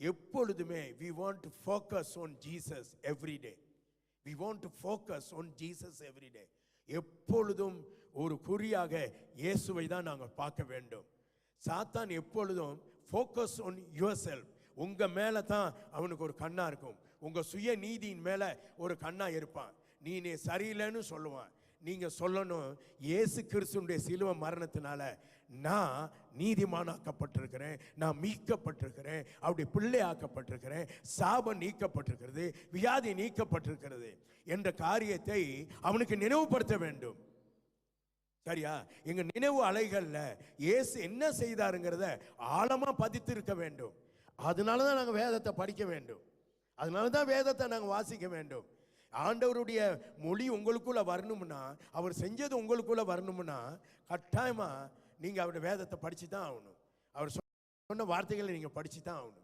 எப்பொழுதுமே we want to focus on Jesus every day. We want to focus on Jesus every day. எப்பொழுதும் ஒரு குறியாக இயேசுவை தான் நாங்கள் பார்க்க வேண்டும். சாத்தான் எப்பொழுதும் focus on yourself, உங்க மேல தான் அவனுக்கு ஒரு கண்ணா இருக்கும். உங்க சுய நீதியின் மேல ஒரு கண்ணா இருப்பான். நீ சரியில்லைன்னு சொல்லுவான். நீங்க சொல்லணும், இயேசு கிறிஸ்துவினுடைய சிலுவை மரணத்தினால நான் நீதிமானாக்கப்பட்டிருக்கிறேன், நான் மீட்கப்பட்டிருக்கிறேன், அவருடைய பிள்ளை ஆக்கப்பட்டிருக்கிறேன், சாபம் நீக்கப்பட்டிருக்கிறது, வியாதி நீக்கப்பட்டிருக்கிறது என்ற காரியத்தை அவனுக்கு நினைவுபடுத்த வேண்டும். சரியா? எங்க நினைவு அலைகள்ல இயேசு என்ன செய்தாருங்கிறத ஆழமா பதித்து இருக்க வேண்டும். அதனாலதான் நாங்க வேதத்தை படிக்க வேண்டும். அதனாலதான் வேதத்தை நாங்க வாசிக்க வேண்டும். ஆண்டவருடைய மொழி உங்களுக்குள்ள வரணும்னா, அவர் செஞ்சது உங்களுக்குள்ள வரணும்னா, கட்டாயமா நீங்க அவருடைய வேதத்தை படிச்சு தான் ஆகணும். அவர் சொன்ன வார்த்தைகளை நீங்க படிச்சு தான் ஆகணும்.